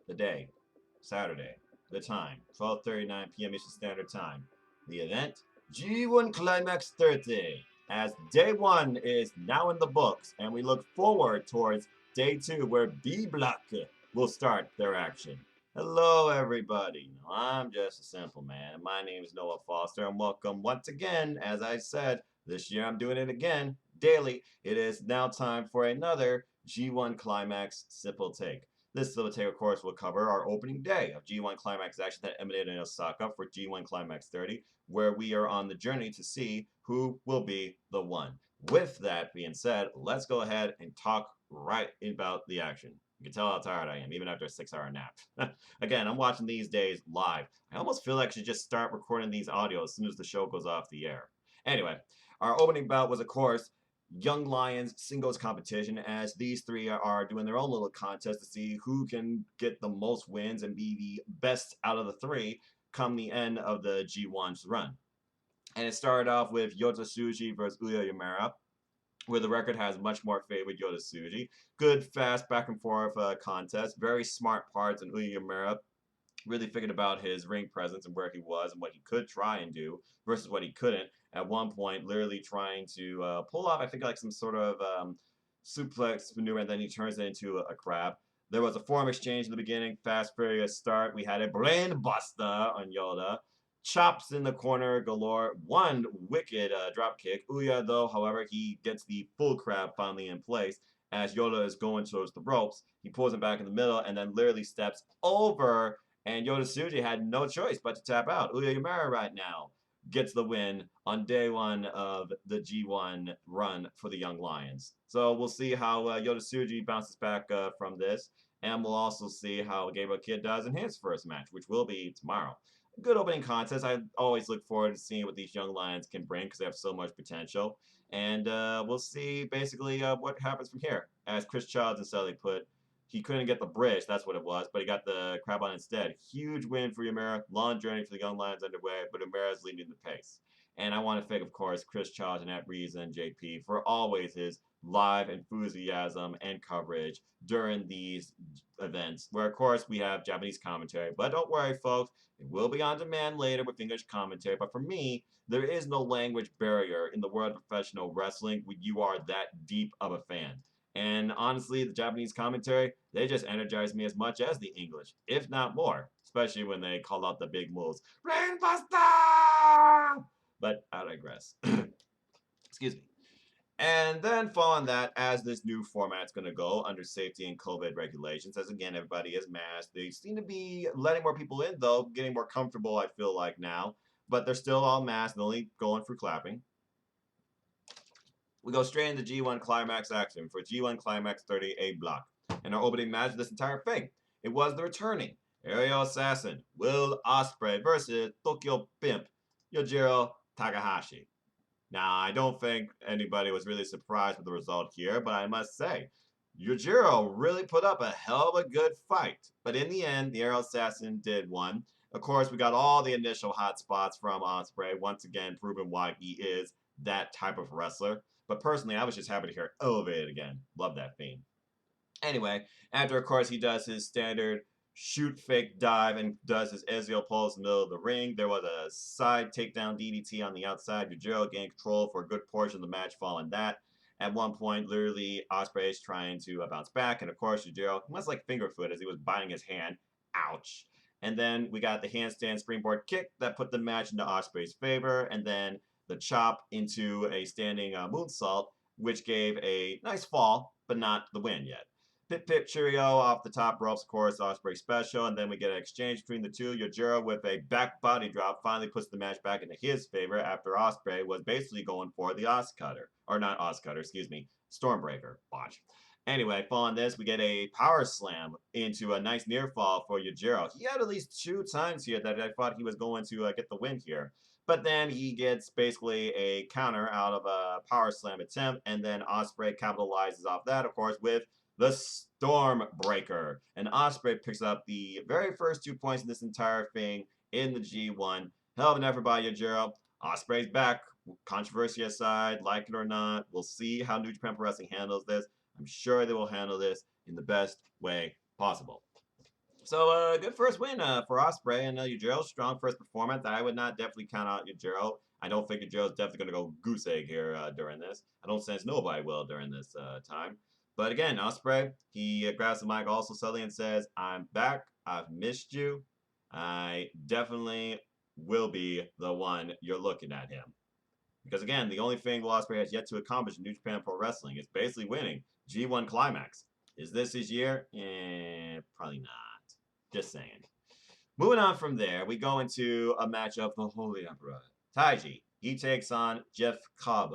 The day, Saturday. The time, 12:39 p.m. Eastern Standard Time. The event, G1 Climax 30. As day one is now in the books, and we look forward towards day two, where B Block will start their action. Hello, everybody. I'm just a simple man. My name is Noah Foster, and welcome once again. As I said, this year I'm doing it again daily. It is now time for another G1 Climax Simple Take. This Simple Take, of course, will cover our opening day of G1 Climax action that emanated in Osaka for G1 Climax 30, where we are on the journey to see who will be the one. With that being said, let's go ahead and talk right about the action. You can tell how tired I am, even after a 6-hour nap. Again, I'm watching these days live. I almost feel like I should just start recording these audio as soon as the show goes off the air. Anyway, our opening bout was, of course, Young Lions singles competition, as these three are doing their own little contest to see who can get the most wins and be the best out of the three come the end of the G1's run. And it started off with Yota Tsuji versus Uya Yamera, where the record has much more favor with Yota Tsuji. Good, fast, back and forth contest. Very smart parts, and Uya Yamera really figured about his ring presence and where he was and what he could try and do versus what he couldn't. At one point, literally trying to pull off, I think, like some sort of suplex maneuver, and then he turns it into a crab. There was a form exchange in the beginning, fast, furious start. We had a brain buster on Yoda. Chops in the corner galore. One wicked drop kick. Uya, though, however, he gets the full crab finally in place as Yoda is going towards the ropes. He pulls him back in the middle and then literally steps over, and Yota Tsuji had no choice but to tap out. Uya Yamera right now gets the win on day one of the G1 run for the Young Lions. So we'll see how Yota Tsuji bounces back from this, and we'll also see how Gabriel Kidd does in his first match, which will be tomorrow. Good opening contest. I always look forward to seeing what these Young Lions can bring because they have so much potential. And we'll see basically what happens from here. As Chris Childs and Sully put, he couldn't get the bridge, that's what it was, but he got the crab on instead. Huge win for Yamera. Long journey for the Young Lions underway, but Yamera is leading the pace. And I want to thank, of course, Chris Childs and Ed Reeves and JP for always his live enthusiasm and coverage during these events, where, of course, we have Japanese commentary. But don't worry, folks, it will be on demand later with English commentary. But for me, there is no language barrier in the world of professional wrestling when you are that deep of a fan. And honestly, the Japanese commentary, they just energize me as much as the English, if not more, especially when they call out the big moves. Brainbuster! But I digress. Excuse me. And then following that, as this new format's going to go under safety and COVID regulations, as again, everybody is masked. They seem to be letting more people in, though, getting more comfortable, I feel like now. But they're still all masked and only going for clapping. We go straight into G1 Climax action for G1 Climax 30 A block. And our opening match of this entire thing, it was the returning aerial assassin Will Ospreay versus Tokyo Pimp Yujiro Takahashi. Now, I don't think anybody was really surprised with the result here, but I must say, Yujiro really put up a hell of a good fight. But in the end, the aerial assassin did win. Of course, we got all the initial hot spots from Ospreay, once again proving why he is that type of wrestler. But personally, I was just happy to hear Elevated again. Love that theme. Anyway, after, of course, he does his standard shoot fake dive and does his Ezreal pulse in the middle of the ring, there was a side takedown DDT on the outside. Yujiro gained control for a good portion of the match following that. At one point, literally, Ospreay is trying to bounce back, and of course, Yujiro must like finger foot as he was biting his hand. Ouch. And then we got the handstand springboard kick that put the match into Ospreay's favor, and then the chop into a standing moonsault, which gave a nice fall, but not the win yet. Pip Pip Cheerio off the top ropes, of course, Ospreay special, and then we get an exchange between the two. Yujiro with a back body drop finally puts the match back into his favor after Ospreay was basically going for the Oscutter. Or not Oscutter, excuse me, Stormbreaker. Botch. Anyway, following this, we get a power slam into a nice near fall for Yujiro. He had at least 2 times here that I thought he was going to get the win here. But then he gets basically a counter out of a power slam attempt, and then Ospreay capitalizes off that, of course, with the Stormbreaker. And Ospreay picks up the very first 2 points in this entire thing in the G1. Hell of an effort by Yujiro. Ospreay's back. Controversy aside, like it or not, we'll see how New Japan Pro Wrestling handles this. I'm sure they will handle this in the best way possible. So, good first win for Ospreay and Yujiro's strong first performance. I would not definitely count out Yujiro. I don't think Yujiro's definitely going to go goose egg here during this. I don't sense nobody will during this time. But again, Ospreay, he grabs the mic also subtly and says, "I'm back. I've missed you. I definitely will be the one you're looking at him." Because again, the only thing Will Ospreay has yet to accomplish in New Japan Pro Wrestling is basically winning G1 Climax. Is this his year? Probably not. Just saying. Moving on from there, we go into a match of the Holy Emperor. Taichi, he takes on Jeff Cobb.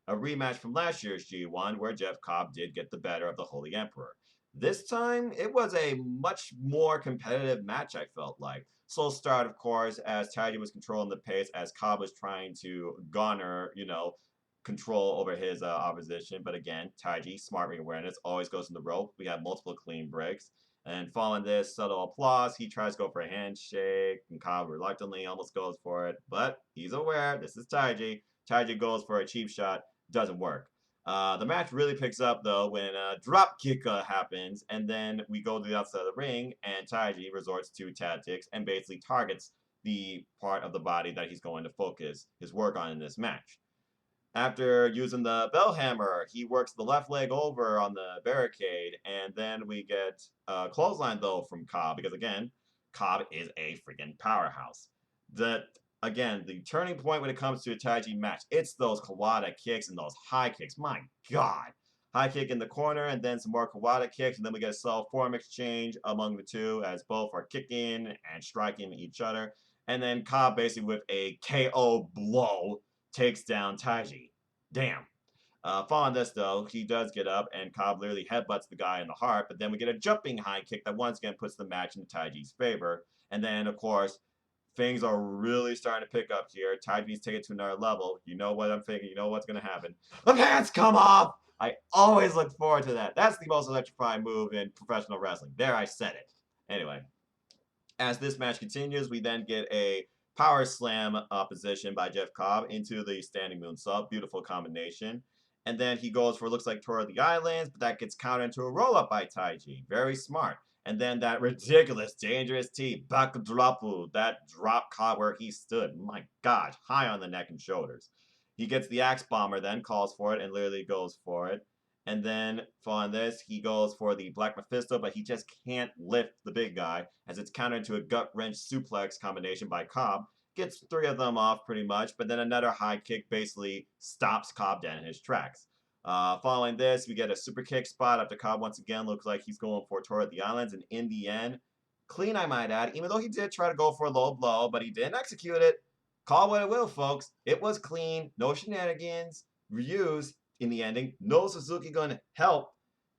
A rematch from last year's G1 where Jeff Cobb did get the better of the Holy Emperor. This time, it was a much more competitive match, I felt like. Slow start, of course, as Taichi was controlling the pace, as Cobb was trying to garner, control over his opposition. But again, Taichi, smart ring awareness, always goes in the rope. We got multiple clean breaks. And following this subtle applause, he tries to go for a handshake, and Cobb reluctantly almost goes for it. But he's aware this is Taichi. Taichi goes for a cheap shot, doesn't work. The match really picks up though when a drop kick happens, and then we go to the outside of the ring, and Taichi resorts to tactics and basically targets the part of the body that he's going to focus his work on in this match. After using the bell hammer, he works the left leg over on the barricade, and then we get a clothesline though from Cobb because again, Cobb is a freaking powerhouse. Again, the turning point when it comes to a Taichi match, it's those Kawada kicks and those high kicks. My God. High kick in the corner and then some more Kawada kicks, and then we get a solid form exchange among the two as both are kicking and striking each other. And then Cobb basically with a KO blow takes down Taichi. Damn. Following this, though, he does get up, and Cobb literally headbutts the guy in the heart, but then we get a jumping high kick that once again puts the match in Taichi's favor. And then, of course, things are really starting to pick up here. Taichi's taking it to another level. You know what I'm thinking. You know what's going to happen. The pants come off! I always look forward to that. That's the most electrifying move in professional wrestling. There, I said it. Anyway, as this match continues, we then get a power slam position by Jeff Cobb into the standing moonsault. Beautiful combination. And then he goes for looks like Tour of the Islands, but that gets countered into a roll-up by Taichi. Very smart. And then that ridiculous, dangerous T, backdropu, that drop Cobb where he stood. My gosh, high on the neck and shoulders. He gets the axe bomber, then calls for it and literally goes for it. And then following this, he goes for the Black Mephisto, but he just can't lift the big guy as it's countered into a gut wrench suplex combination by Cobb. Gets three of them off pretty much, but then another high kick basically stops Cobb dead in his tracks. Following this, we get a super kick spot after Cobb once again looks like he's going for Tour of the Islands, and in the end, clean I might add, even though he did try to go for a low blow, but he didn't execute it. Call what it will, folks. It was clean, no shenanigans, reused in the ending, no Suzuki going to help.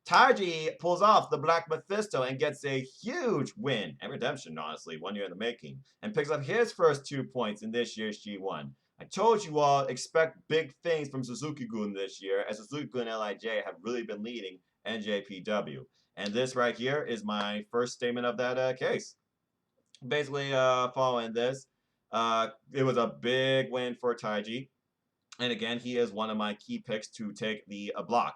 Taichi pulls off the Black Mephisto and gets a huge win and redemption, honestly, 1 year in the making, and picks up his first 2 points in this year's G1. I told you all, expect big things from Suzuki-gun this year, as Suzuki-gun and LIJ have really been leading NJPW. And this right here is my first statement of that case. Basically, following this, it was a big win for Taichi. And again, he is one of my key picks to take the block.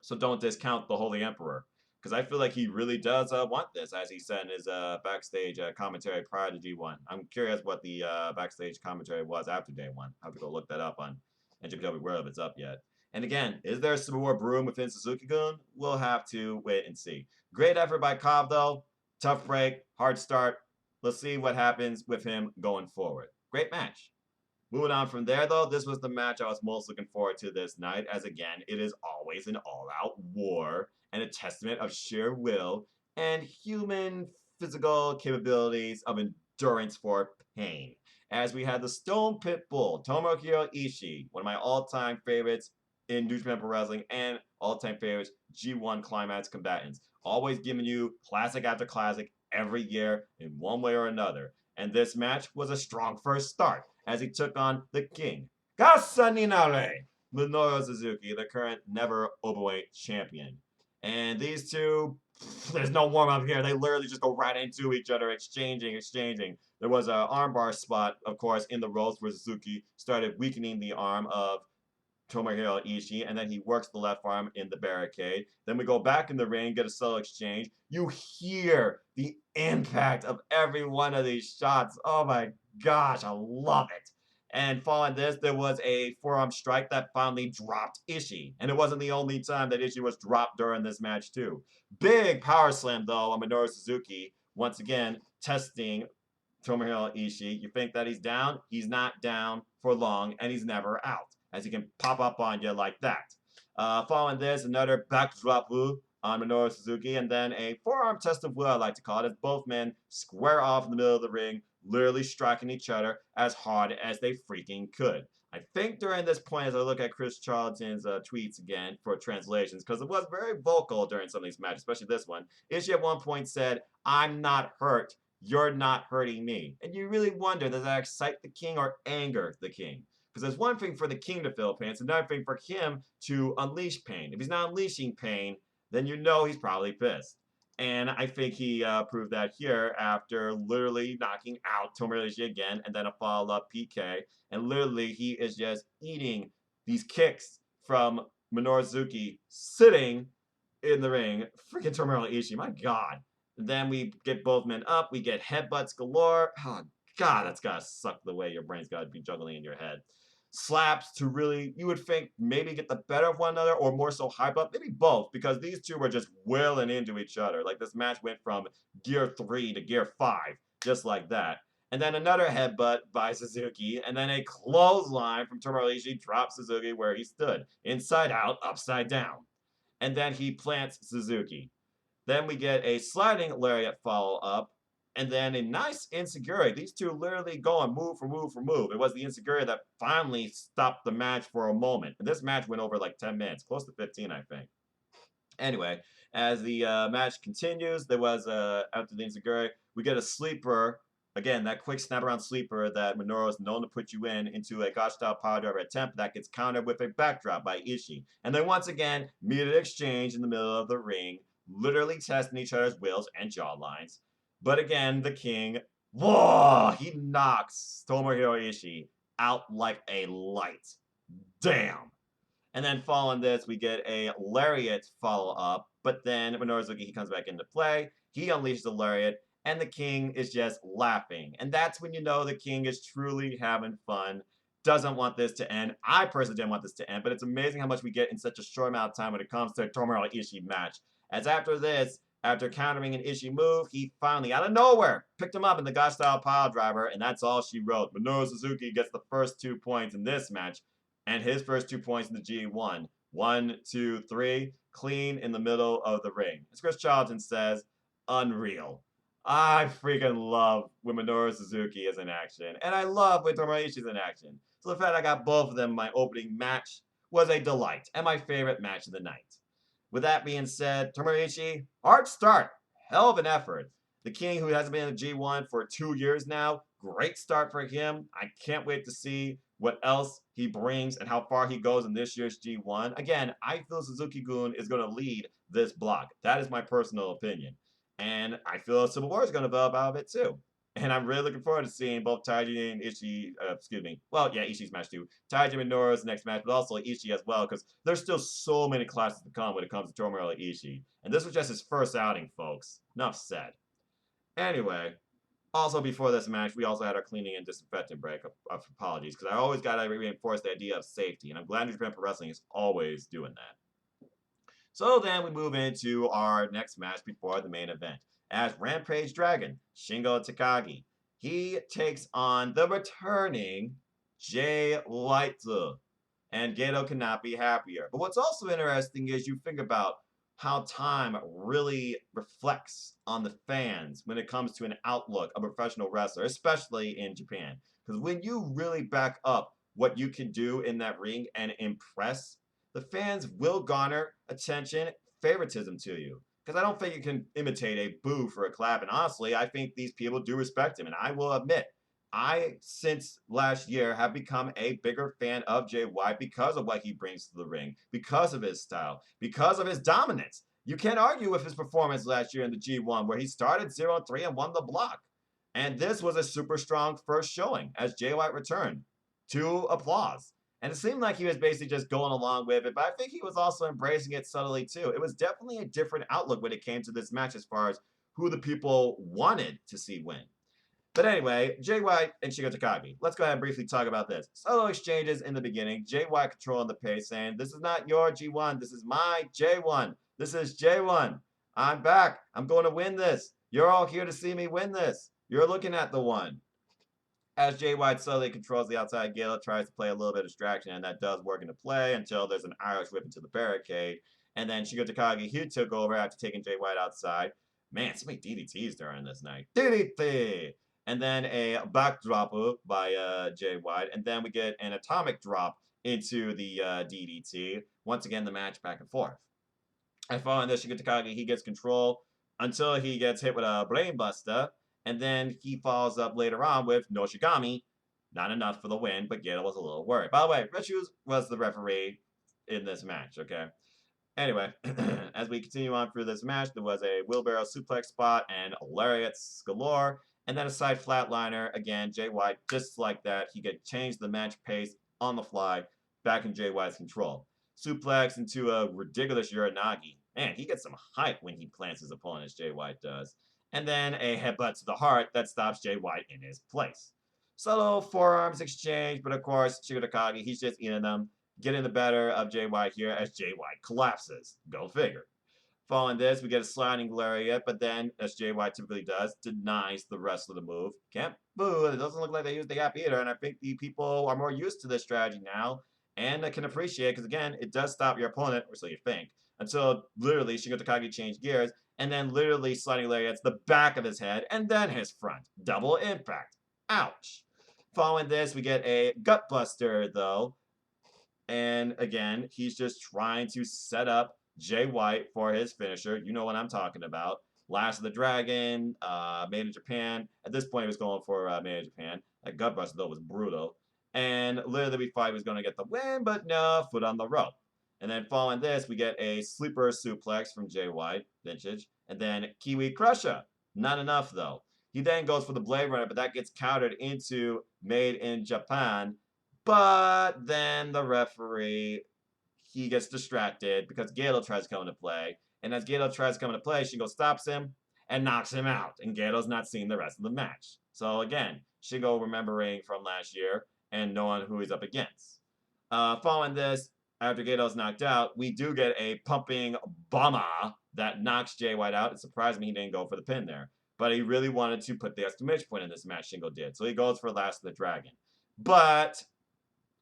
So don't discount the Holy Emperor, because I feel like he really does want this, as he said in his backstage commentary prior to G1. I'm curious what the backstage commentary was after day one. I have to go look that up on NJPW World if it's up yet. And again, is there some more broom within Suzuki-gun? We'll have to wait and see. Great effort by Cobb, though. Tough break, hard start. Let's see what happens with him going forward. Great match. Moving on from there, though, this was the match I was most looking forward to this night, as again, it is always an all-out war and a testament of sheer will and human physical capabilities of endurance for pain. As we had the Stone Pit Bull, Tomohiro Ishii, one of my all-time favorites in New Japan Pro Wrestling and all-time favorites G1 Climax combatants, always giving you classic after classic every year in one way or another. And this match was a strong first start, as he took on the King, Gasaninare, Minoru Suzuki, the current never openweight champion. And these two, there's no warm-up here. They literally just go right into each other, exchanging. There was an armbar spot, of course, in the ropes where Suzuki started weakening the arm of Tomohiro Ishii, and then he works the left arm in the barricade. Then we go back in the ring, get a solo exchange. You hear the impact of every one of these shots. Oh my gosh, I love it. And following this, there was a forearm strike that finally dropped Ishii. And it wasn't the only time that Ishii was dropped during this match, too. Big power slam, though, on Minoru Suzuki. Once again, testing Tomohiro Ishii. You think that he's down? He's not down for long, and he's never out, as he can pop up on you like that. Following this, another backdrop on Minoru Suzuki, and then a forearm test of will, I like to call it, as both men square off in the middle of the ring, literally striking each other as hard as they freaking could. I think during this point, as I look at Chris Charlton's tweets again for translations, because it was very vocal during some of these matches, especially this one, Ishii at one point said, "I'm not hurt. You're not hurting me." And you really wonder, does that excite the king or anger the king? Because there's one thing for the king to feel pain, it's another thing for him to unleash pain. If he's not unleashing pain, then you know he's probably pissed. And I think he proved that here after literally knocking out Tomohiro Ishii again, and then a follow-up PK. And literally, he is just eating these kicks from Minoru Suzuki sitting in the ring. Freaking Tomohiro Ishii, my God. Then we get both men up. We get headbutts galore. Oh, God, that's got to suck the way your brain's got to be juggling in your head. Slaps to really, you would think, maybe get the better of one another or more so hype up. Maybe both, because these two were just wailing into each other. Like this match went from gear 3 to gear 5, just like that. And then another headbutt by Suzuki, and then a clothesline from Tomohiro Ishii drops Suzuki where he stood. Inside out, upside down. And then he plants Suzuki. Then we get a sliding lariat follow-up, and then a nice enziguri. These two literally going move for move for move. It was the enziguri that finally stopped the match for a moment. And this match went over like 10 minutes, close to 15, I think. Anyway, as the match continues, there was, after the enziguri, we get a sleeper. Again, that quick snap around sleeper that Minoru is known to put you into a gotch-style power driver attempt that gets countered with a backdrop by Ishii. And then once again, immediate exchange in the middle of the ring, literally testing each other's wills and jawlines. But again, the king, whoa, he knocks Tomohiro Ishii out like a light. Damn. And then following this, we get a lariat follow-up. But then Minoru Suzuki, he comes back into play. He unleashes the lariat, and the king is just laughing. And that's when you know the king is truly having fun. Doesn't want this to end. I personally didn't want this to end, but it's amazing how much we get in such a short amount of time when it comes to a Tomohiro Ishii match. As after this, after countering an Ishii move, he finally, out of nowhere, picked him up in the gotch-style pile driver, and that's all she wrote. Minoru Suzuki gets the first 2 points in this match, and his first 2 points in the G1. 1, 2, 3, clean in the middle of the ring. As Chris Charlton says, unreal. I freaking love when Minoru Suzuki is in action, and I love when Tomohiro Ishii is in action. So the fact I got both of them in my opening match was a delight, and my favorite match of the night. With that being said, Tomohiro Ishii, hard start, hell of an effort. The king who hasn't been in the G1 for 2 years now, great start for him. I can't wait to see what else he brings and how far he goes in this year's G1. Again, I feel Suzuki-gun is going to lead this block. That is my personal opinion. And I feel Civil War is going to develop out of it too. And I'm really looking forward to seeing both Taichi and Ishii, Ishii's match too. Taichi and Minoru's next match, but also Ishii as well, because there's still so many classes to come when it comes to Tomohiro Ishii. And this was just his first outing, folks. Enough said. Anyway, also before this match, we also had our cleaning and disinfecting break. Apologies, because I always got to reinforce the idea of safety, and I'm glad New Japan Pro Wrestling is always doing that. So then we move into our next match before the main event. As Rampage Dragon, Shingo Takagi, he takes on the returning Jay White. And Gedo cannot be happier. But what's also interesting is you think about how time really reflects on the fans when it comes to an outlook of a professional wrestler, especially in Japan. Because when you really back up what you can do in that ring and impress, the fans will garner attention, favoritism to you. Because I don't think you can imitate a boo for a clap. And honestly, I think these people do respect him. And I will admit, I, since last year, have become a bigger fan of Jay White because of what he brings to the ring, because of his style, because of his dominance. You can't argue with his performance last year in the G1, where he started 0-3 and won the block. And this was a super strong first showing as Jay White returned to applause. And it seemed like he was basically just going along with it, but I think he was also embracing it subtly too. It was definitely a different outlook when it came to this match as far as who the people wanted to see win. But anyway, Jay White and Shingo Takagi. Let's go ahead and briefly talk about this. Solo exchanges in the beginning. Jay White controlling the pace, saying, "This is not your G1. This is my J1. This is J1. I'm back. I'm going to win this. You're all here to see me win this. You're looking at the one." As Jay White slowly controls the outside, Gale tries to play a little bit of distraction, and that does work into play until there's an Irish whip into the barricade. And then Shingo Takagi, he took over after taking Jay White outside. Man, so many DDTs during this night. DDT! And then a backdrop by Jay White. And then we get an atomic drop into the DDT. Once again, the match back and forth. And following this, Shingo Takagi, he gets control until he gets hit with a brainbuster. And then he follows up later on with No Shigami. Not enough for the win, but Gato was a little worried. By the way, Red Shoes was the referee in this match, okay? Anyway, as we continue on through this match, there was a wheelbarrow suplex spot and lariats galore. And then a side flatliner. Again, Jay White, just like that, he could change the match pace on the fly, back in Jay White's control. Suplex into a ridiculous Uranagi. Man, he gets some hype when he plants his opponent, as Jay White does. And then a headbutt to the heart that stops Jay White in his place. Subtle forearms exchange, but of course, Shingo Takagi, he's just eating them, getting the better of Jay White here as Jay White collapses. Go figure. Following this, we get a sliding lariat, but then, as Jay White typically does, denies the rest of the move. Can't boo. It doesn't look like they used the gap either, and I think the people are more used to this strategy now and can appreciate it because, again, it does stop your opponent, or so you think, until literally Shingo Takagi changed gears and then literally sliding lariats the back of his head and then his front. Double impact. Ouch. Following this, we get a gutbuster, though. And again, he's just trying to set up Jay White for his finisher. You know what I'm talking about. Last of the Dragon, Made in Japan. At this point, he was going for Made in Japan. That gutbuster, though, was brutal. And literally, we thought he was going to get the win, but no, foot on the rope. And then following this, we get a sleeper suplex from Jay White, vintage. And then Kiwi Crusher. Not enough, though. He then goes for the Blade Runner, but that gets countered into Made in Japan. But then the referee, he gets distracted because Gato tries to come into play. And as Gato tries to come into play, Shingo stops him and knocks him out. And Gato's not seeing the rest of the match. So again, Shingo remembering from last year and knowing who he's up against. Following this, after Gato's knocked out, we do get a pumping bomber that knocks Jay White out. It surprised me he didn't go for the pin there. But he really wanted to put the exclamation point in this match, Shingo did. So he goes for Last of the Dragon. But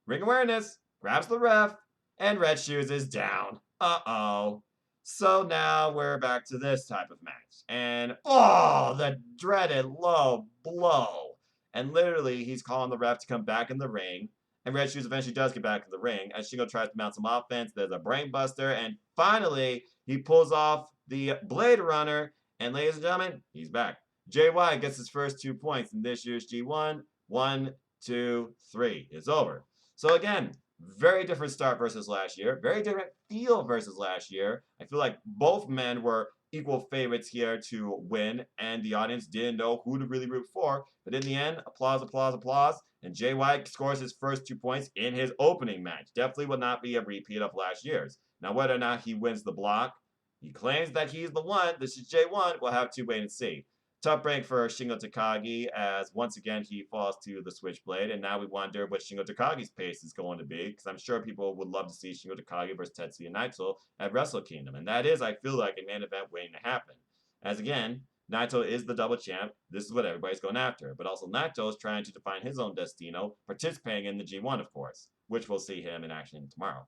ring awareness, grabs the ref, and Red Shoes is down. Uh-oh. So now we're back to this type of match. And, oh, the dreaded low blow. And literally, he's calling the ref to come back in the ring. And Red Shoes eventually does get back in the ring. As Shingo tries to mount some offense, there's a brain buster. And finally, he pulls off the Blade Runner. And ladies and gentlemen, he's back. Jay White gets his first 2 points in this year's G1. 1, 2, 3 is over. So again, very different start versus last year. Very different feel versus last year. I feel like both men were equal favorites here to win, and the audience didn't know who to really root for. But in the end, applause, applause, applause. And Jay White scores his first 2 points in his opening match. Definitely will not be a repeat of last year's. Now, whether or not he wins the block, he claims that he's the one. This is J1. We'll have to wait and see. Tough break for Shingo Takagi as once again he falls to the Switchblade, and now we wonder what Shingo Takagi's pace is going to be, because I'm sure people would love to see Shingo Takagi versus Tetsuya Naito at Wrestle Kingdom, and that is, I feel like, a main event waiting to happen. As again, Naito is the double champ. This is what everybody's going after, but also Naito is trying to define his own destino, participating in the G1, of course, which we'll see him in action tomorrow.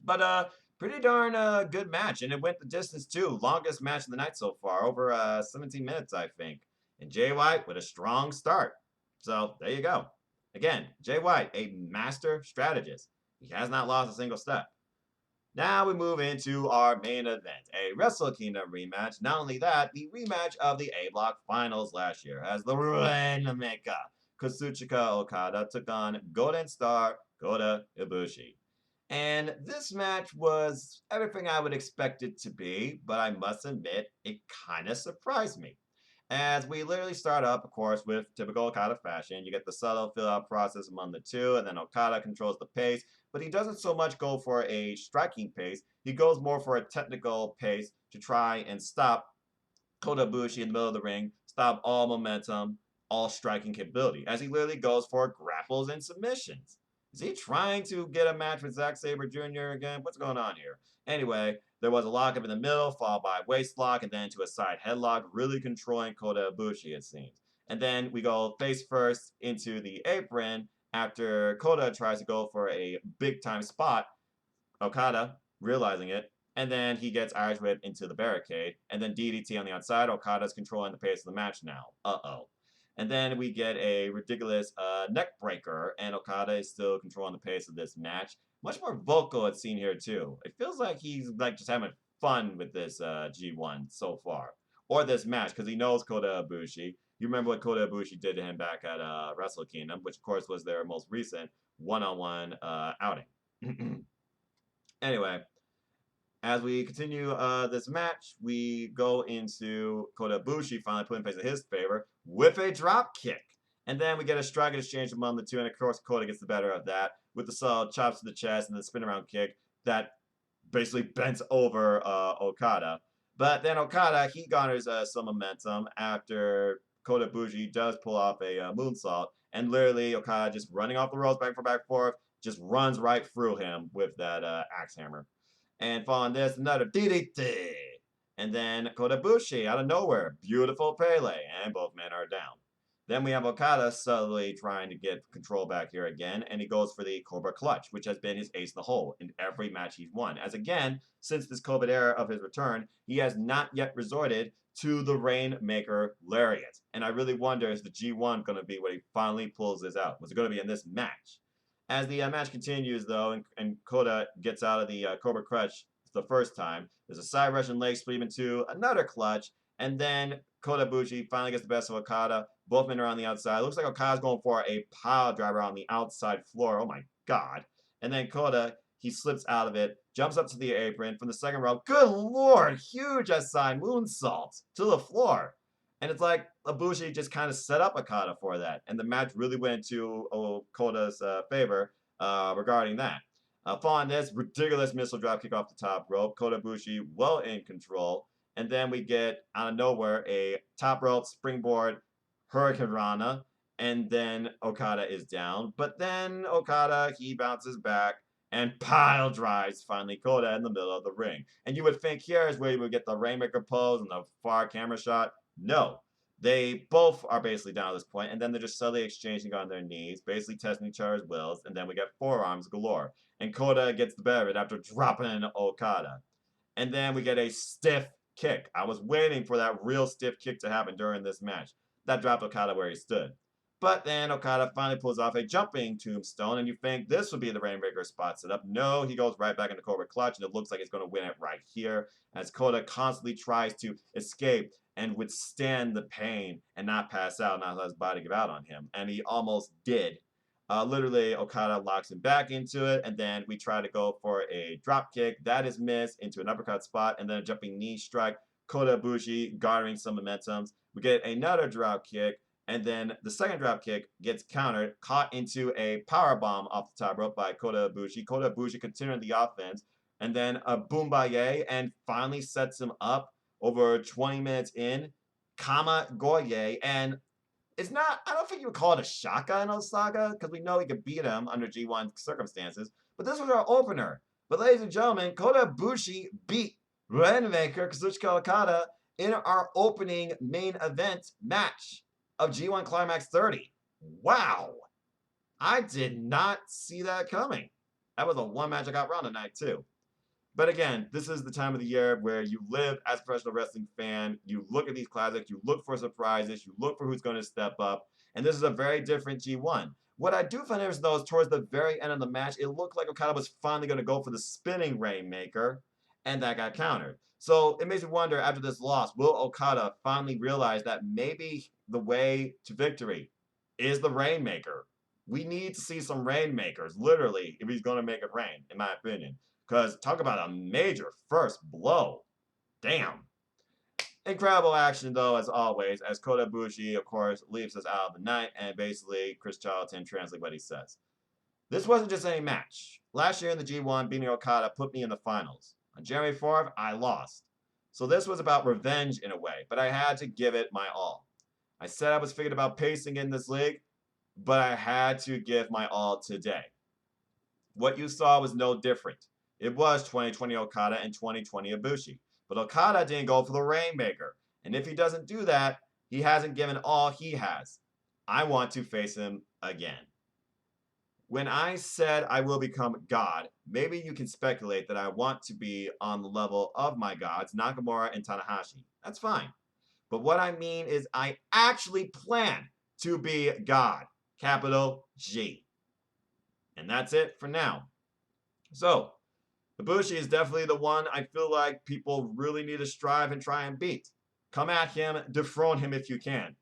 But pretty darn good match, and it went the distance too. Longest match of the night so far, over 17 minutes, I think. And Jay White with a strong start. So there you go. Again, Jay White, a master strategist. He has not lost a single step. Now we move into our main event, a Wrestle Kingdom rematch. Not only that, the rematch of the A Block Finals last year, as the Rainmaker Kazuchika Okada took on Golden Star Kodabushi. And this match was everything I would expect it to be, but I must admit, it kind of surprised me. As we literally start up, of course, with typical Okada fashion. You get the subtle fill-out process among the two, and then Okada controls the pace, but he doesn't so much go for a striking pace. He goes more for a technical pace to try and stop Kodabushi in the middle of the ring, stop all momentum, all striking capability, as he literally goes for grapples and submissions. Is he trying to get a match with Zack Sabre Jr. again? What's going on here? Anyway, there was a lockup in the middle, followed by a waist lock, and then to a side headlock, really controlling Kodabushi, it seems. And then we go face first into the apron after Koda tries to go for a big time spot. Okada, realizing it, and then he gets Irish Whip into the barricade, and then DDT on the outside. Okada's controlling the pace of the match now. Uh-oh. And then we get a ridiculous neck breaker, and Okada is still controlling the pace of this match. Much more vocal it's seen here too. It feels like he's like just having fun with this G1 so far, or this match, because he knows Kodabushi. You remember what Kodabushi did to him back at Wrestle Kingdom, which of course was their most recent one-on-one outing. Anyway, as we continue this match, we go into Kodabushi finally putting place in his favor with a drop kick. And then we get a strike exchange among the two, and of course Koda gets the better of that with the solid chops to the chest and the spin around kick that basically bends over Okada. But then Okada, he garners some momentum after Kodabushi does pull off a moonsault, and literally Okada just running off the ropes back forth, just runs right through him with that axe hammer. And following this, another DDT. And then Kodabushi out of nowhere. Beautiful Pele. And both men are down. Then we have Okada subtly trying to get control back here again. And he goes for the Cobra Clutch, which has been his ace in the hole in every match he's won. As again, since this COVID era of his return, he has not yet resorted to the Rainmaker Lariat. And I really wonder, is the G1 going to be where he finally pulls this out? Was it going to be in this match? As the match continues, though, and Koda gets out of the Cobra Clutch the first time, there's a side Russian leg sweep into another clutch, and then Kodabushi finally gets the best of Okada. Both men are on the outside. It looks like Okada's going for a pile driver on the outside floor. Oh my God. And then Koda, he slips out of it, jumps up to the apron from the second row. Good Lord, huge SI moonsault to the floor. And it's like Ibushi just kind of set up Okada for that. And the match really went to Koda's favor regarding that. Following this, ridiculous missile drop kick off the top rope. Kodabushi well in control. And then we get, out of nowhere, a top rope springboard Hurricane Rana. And then Okada is down. But then Okada, he bounces back and pile drives finally Koda in the middle of the ring. And you would think here is where you would get the Rainmaker pose and the far camera shot. No, they both are basically down at this point, and then they're just subtly exchanging on their knees, basically testing each other's wills, and then we get forearms galore. And Koda gets the better of it after dropping Okada. And then we get a stiff kick. I was waiting for that real stiff kick to happen during this match. That dropped Okada where he stood. But then Okada finally pulls off a jumping tombstone, and you think this would be the Rainmaker spot set up. No, he goes right back into Cobra Clutch, and it looks like he's going to win it right here, as Koda constantly tries to escape and withstand the pain and not pass out, not let his body give out on him. And he almost did. Literally, Okada locks him back into it, and then we try to go for a drop kick. That is missed into an uppercut spot, and then a jumping knee strike. Kodabushi garnering some momentums. We get another drop kick, and then the second drop kick gets countered, caught into a power bomb off the top rope by Kodabushi. Kodabushi continuing the offense, and then a Boombaye, and finally sets him up over 20 minutes in. Kama Goye, and it's not, I don't think you would call it a shaka in Osaka, because we know he could beat him under G1 circumstances, but this was our opener. But ladies and gentlemen, Kodabushi beat Rainmaker Kazuchika Okada in our opening main event match of G1 Climax 30. Wow. I did not see that coming. That was the one match I got wrong tonight, too. But again, this is the time of the year where you live as a professional wrestling fan. You look at these classics, you look for surprises, you look for who's going to step up. And this is a very different G1. What I do find interesting, though, is towards the very end of the match, it looked like Okada was finally going to go for the spinning Rainmaker, and that got countered. So it makes me wonder, after this loss, will Okada finally realize that maybe the way to victory is the Rainmaker? We need to see some Rainmakers, literally, if he's going to make it rain, in my opinion. Because talk about a major first blow. Damn. Incredible action, though, as always, as Kodabushi, of course, leaves us out of the night, and basically Chris Charlton translates what he says. This wasn't just any match. Last year in the G1, beating Okada put me in the finals. On January 4th, I lost. So this was about revenge in a way, but I had to give it my all. I said I was thinking about pacing in this league, but I had to give my all today. What you saw was no different. It was 2020 Okada and 2020 Ibushi. But Okada didn't go for the Rainmaker. And if he doesn't do that, he hasn't given all he has. I want to face him again. When I said I will become God, maybe you can speculate that I want to be on the level of my gods, Nakamura and Tanahashi. That's fine. But what I mean is I actually plan to be God. Capital G. And that's it for now. So, Ibushi is definitely the one I feel like people really need to strive and try and beat. Come at him, dethrone him if you can.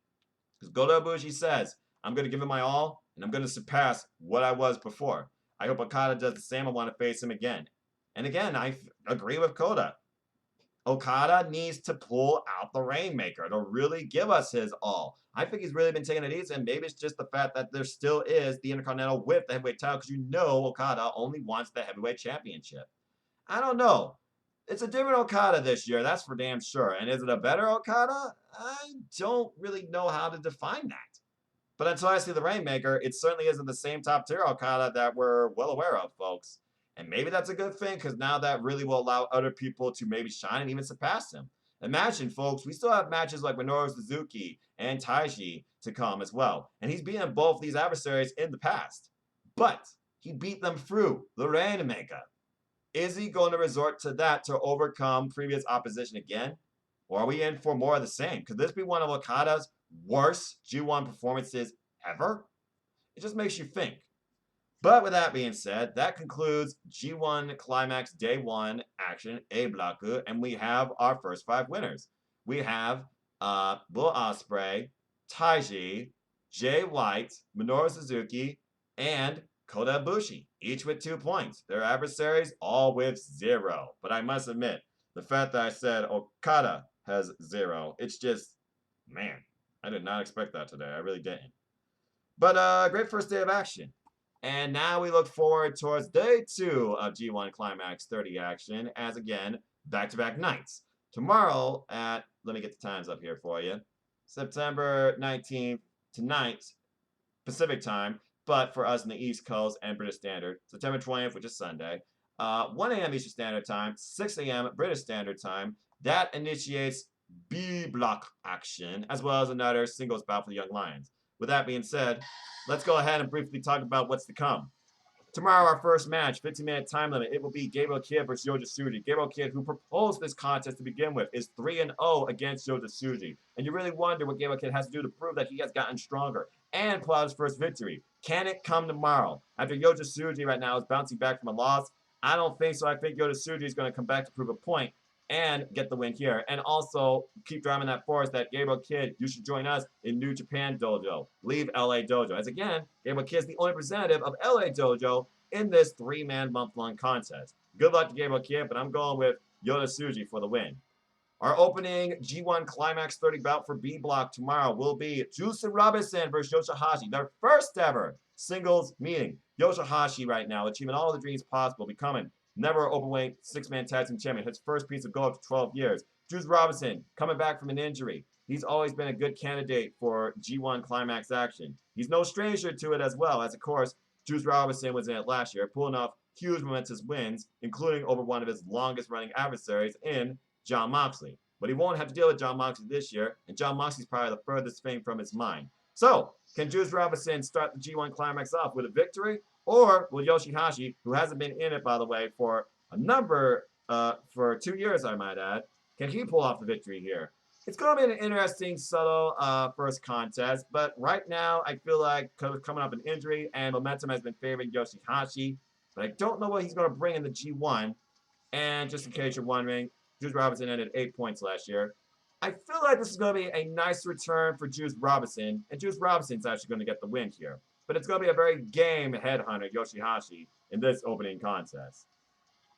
Because Kodabushi says, I'm going to give him my all, and I'm going to surpass what I was before. I hope Okada does the same. I want to face him again. And again, I agree with Koda. Okada needs to pull out the Rainmaker to really give us his all. I think he's really been taking it easy, and maybe it's just the fact that there still is the Intercontinental with the heavyweight title, because you know Okada only wants the heavyweight championship. I don't know. It's a different Okada this year, that's for damn sure. And is it a better Okada? I don't really know how to define that. But until I see the Rainmaker, it certainly isn't the same top tier Okada that we're well aware of, folks. And maybe that's a good thing, because now that really will allow other people to maybe shine and even surpass him. Imagine, folks, we still have matches like Minoru Suzuki and Taichi to come as well. And he's beaten both these adversaries in the past. But he beat them through the Rainmaker. Is he going to resort to that to overcome previous opposition again? Or are we in for more of the same? Could this be one of Okada's worst G1 performances ever? It just makes you think. But with that being said, that concludes G1 Climax Day 1 action A Block, and we have our first 5 winners. We have Will Ospreay, Taichi, Jay White, Minoru Suzuki, and Kodabushi, each with 2 points. Their adversaries all with 0. But I must admit, the fact that I said Okada has 0, it's just, man, I did not expect that today. I really didn't. But great first day of action. And now we look forward towards day 2 of G1 Climax 30 action, as again, back-to-back nights. Tomorrow at, let me get the times up here for you, September 19th tonight, Pacific time, but for us in the East Coast and British Standard, September 20th, which is Sunday, 1 a.m. Eastern Standard Time, 6 a.m. British Standard Time. That initiates B block action, as well as another singles bout for the Young Lions. With that being said, let's go ahead and briefly talk about what's to come. Tomorrow, our first match, 15-minute time limit. It will be Gabriel Kidd versus Yota Tsuji. Gabriel Kidd, who proposed this contest to begin with, is 3-0 against Yota Tsuji. And you really wonder what Gabriel Kidd has to do to prove that he has gotten stronger and pull out his first victory. Can it come tomorrow? After Yota Tsuji right now is bouncing back from a loss, I don't think so. I think Yota Tsuji is going to come back to prove a point and get the win here. And also keep driving that force that Gabriel Kidd, you should join us in New Japan Dojo. Leave LA Dojo. As again, Gabriel Kidd is the only representative of LA Dojo in this 3-man month-long contest. Good luck to Gabriel Kidd, but I'm going with Yota Tsuji for the win. Our opening G1 Climax 30 bout for B Block tomorrow will be Juice Robinson versus Yoshihashi, their first ever singles meeting. Yoshihashi right now achieving all the dreams possible, becoming never openweight 6-man tag team champion. His first piece of gold after 12 years. Juice Robinson coming back from an injury. He's always been a good candidate for G1 Climax action. He's no stranger to it as well, as of course, Juice Robinson was in it last year, pulling off huge momentous wins, including over one of his longest running adversaries in Jon Moxley. But he won't have to deal with Jon Moxley this year, and Jon Moxley's probably the furthest thing from his mind. So, can Juice Robinson start the G1 Climax off with a victory? Or will Yoshihashi, who hasn't been in it, by the way, for for 2 years, I might add, can he pull off the victory here? It's going to be an interesting, subtle first contest, but right now, I feel like coming up an injury, and momentum has been favoring Yoshihashi, but I don't know what he's going to bring in the G1. And just in case you're wondering, Juice Robinson ended 8 points last year. I feel like this is going to be a nice return for Juice Robinson, and Juice Robinson's actually going to get the win here. But it's going to be a very game headhunter, Yoshihashi, in this opening contest.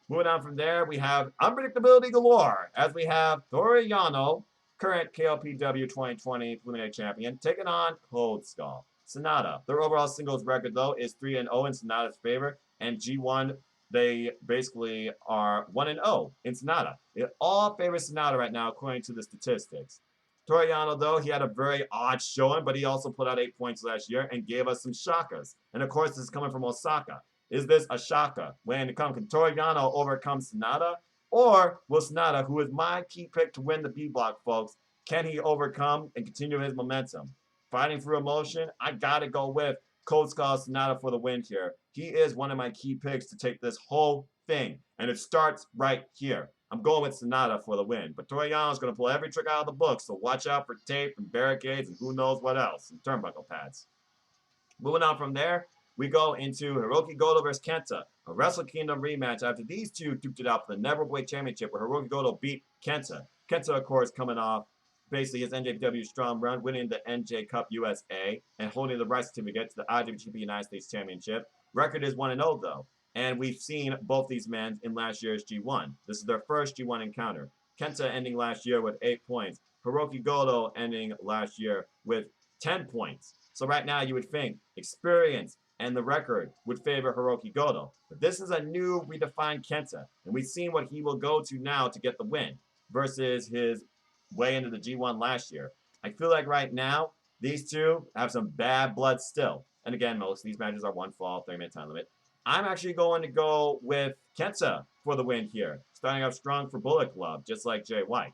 Moving on from there, we have unpredictability galore, as we have Toru Yano, current KOPW 2020 preliminary champion, taking on Cold Skull. Sonata. Their overall singles record, though, is 3-0 in Sonata's favor, and G1, they basically are 1-0 in Sonata. It all favors Sonata right now, according to the statistics. Toru Yano, though, he had a very odd showing, but he also put out 8 points last year and gave us some shakas. And of course, this is coming from Osaka. Is this a shaka? When it comes, can Toru Yano overcome Sonata? Or will Sonata, who is my key pick to win the B block, folks, can he overcome and continue his momentum? Fighting through emotion, I gotta go with Cold Skull Sonata for the win here. He is one of my key picks to take this whole thing, and it starts right here. I'm going with Sonata for the win, but Toru Yano is going to pull every trick out of the book, so watch out for tape and barricades and who knows what else, and turnbuckle pads. Moving on from there, we go into Hiroki Goto versus Kenta, a Wrestle Kingdom rematch after these two duked it out for the Neverweight Championship, where Hiroki Goto beat Kenta. Kenta, of course, coming off basically his NJPW strong run, winning the NJCup USA and holding the right certificate to the IWGP United States Championship. Record is 1-0 though, and we've seen both these men in last year's G1. This is their first G1 encounter. Kenta ending last year with 8 points. Hiroki Goto ending last year with 10 points. So right now you would think experience and the record would favor Hiroki Goto. But this is a new redefined Kenta, and we've seen what he will go to now to get the win versus his way into the G1 last year. I feel like right now, these two have some bad blood still. And again, most of these matches are 1 fall, 30-minute time limit. I'm actually going to go with Kenta for the win here. Starting off strong for Bullet Club, just like Jay White.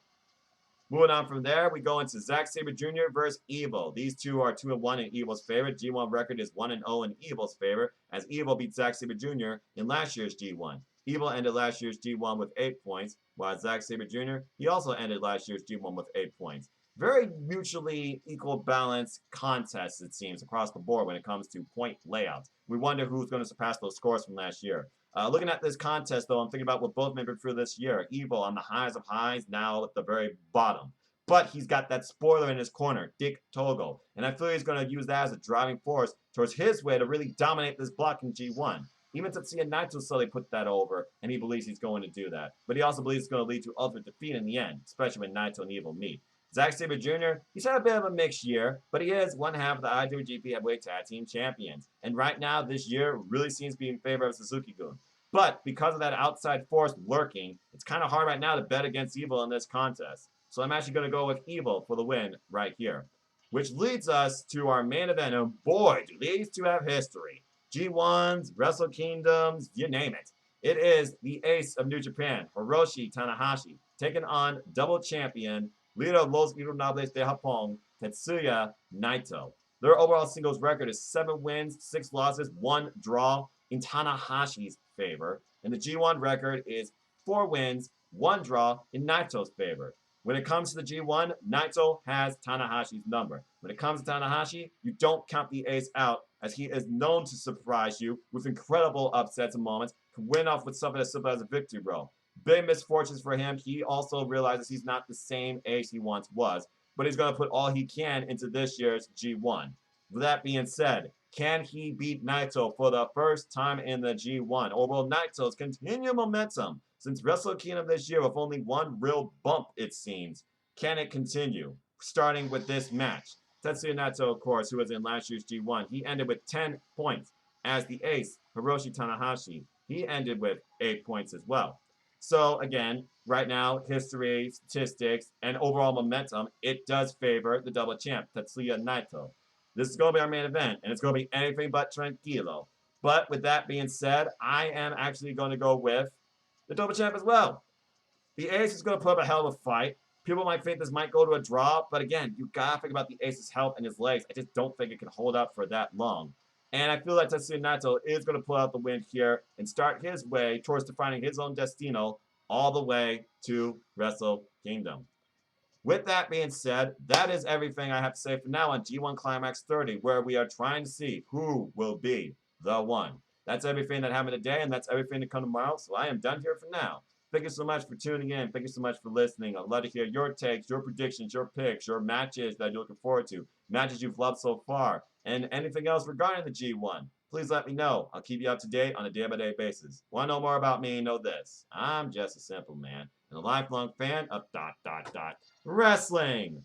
Moving on from there, we go into Zack Sabre Jr. versus Evil. These two are 2-1 in Evil's favor. G1 record is 1-0 in Evil's favor, as Evil beat Zack Sabre Jr. in last year's G1. Evil ended last year's G1 with 8 points, while Zack Sabre Jr., he also ended last year's G1 with 8 points. Very mutually equal balance contests, it seems, across the board when it comes to point layouts. We wonder who's going to surpass those scores from last year. Looking at this contest, though, I'm thinking about what both men did for this year. Evil on the highs of highs, now at the very bottom. But he's got that spoiler in his corner, Dick Togo. And I feel he's going to use that as a driving force towards his way to really dominate this block in G1. Even Tetsuya Naito slowly put that over, and he believes he's going to do that. But he also believes it's going to lead to ultimate defeat in the end, especially when Naito and Evil meet. Zack Sabre Jr., he's had a bit of a mixed year, but he is one half of the IWGP Heavyweight Tag Team Champions. And right now, this year really seems to be in favor of Suzuki-gun. But because of that outside force lurking, it's kind of hard right now to bet against Evil in this contest. So I'm actually going to go with Evil for the win right here. Which leads us to our main event, and boy, do these two have history. G1s, Wrestle Kingdoms, you name it. It is the ace of New Japan, Hiroshi Tanahashi, taking on double champion, líder of Los Ingobernables de Japón, Tetsuya Naito. Their overall singles record is 7 wins, 6 losses, 1 draw in Tanahashi's favor. And the G1 record is 4 wins, 1 draw in Naito's favor. When it comes to the G1, Naito has Tanahashi's number. When it comes to Tanahashi, you don't count the ace out, as he is known to surprise you with incredible upsets and moments, can win off with something as simple as a victory roll. Big misfortunes for him. He also realizes he's not the same ace he once was, but he's going to put all he can into this year's G1. With that being said, can he beat Naito for the first time in the G1? Or will Naito's continue momentum since Wrestle Kingdom this year with only 1 real bump, it seems? Can it continue? Starting with this match. Tetsuya Naito, of course, who was in last year's G1, he ended with 10 points. As the ace, Hiroshi Tanahashi, he ended with 8 points as well. So, again, right now, history, statistics, and overall momentum, it does favor the double champ, Tetsuya Naito. This is going to be our main event, and it's going to be anything but tranquilo. But with that being said, I am actually going to go with the double champ as well. The ace is going to put up a hell of a fight. People might think this might go to a draw, but again, you got to think about the ace's health and his legs. I just don't think it can hold up for that long. And I feel like Tetsuya Naito is going to pull out the win here and start his way towards defining his own destino all the way to Wrestle Kingdom. With that being said, that is everything I have to say for now on G1 Climax 30, where we are trying to see who will be the one. That's everything that happened today, and that's everything to come tomorrow, so I am done here for now. Thank you so much for tuning in. Thank you so much for listening. I'd love to hear your takes, your predictions, your picks, your matches that you're looking forward to, matches you've loved so far, and anything else regarding the G1. Please let me know. I'll keep you up to date on a day-by-day basis. Want to know more about me? Know this. I'm just a simple man and a lifelong fan of ... wrestling.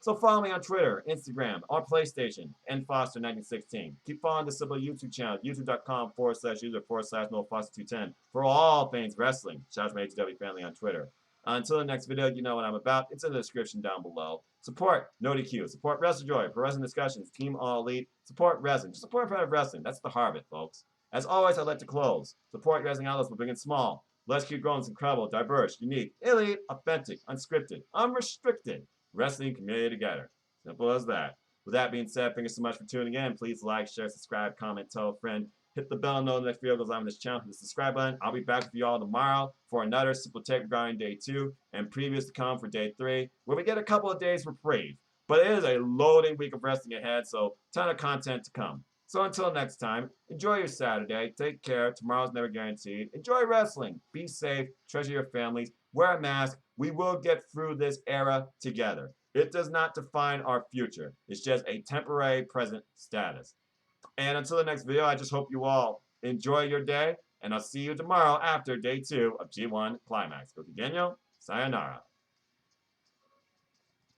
So follow me on Twitter, Instagram, or PlayStation, nfoster1916. Keep following the Simple YouTube channel, youtube.com/user/NoFoster210 for all things wrestling. Shout out to my AEW family on Twitter. Until the next video, you know what I'm about. It's in the description down below. Support NoDQ. Support WrestleJoy for wrestling discussions. Team All Elite. Support wrestling. Just support private wrestling. That's the heart of it, folks. As always, I'd like to close. Support wrestling outlets for big and small. Let's keep growing this incredible, diverse, unique, elite, authentic, unscripted, unrestricted wrestling community together. Simple as that. With that being said, thank you so much for tuning in. Please like, share, subscribe, comment, tell a friend. Hit the bell and know the next video goes on this channel. Hit the subscribe button. I'll be back with you all tomorrow for another Simple Take regarding day 2 and previews to come for day 3, where we get a couple of days reprieve. But it is a loading week of wrestling ahead, so ton of content to come. So until next time, enjoy your Saturday. Take care. Tomorrow's never guaranteed. Enjoy wrestling. Be safe. Treasure your families. Wear a mask. We will get through this era together. It does not define our future. It's just a temporary present status. And until the next video, I just hope you all enjoy your day, and I'll see you tomorrow after day 2 of G1 Climax. Gokigenyo, sayonara.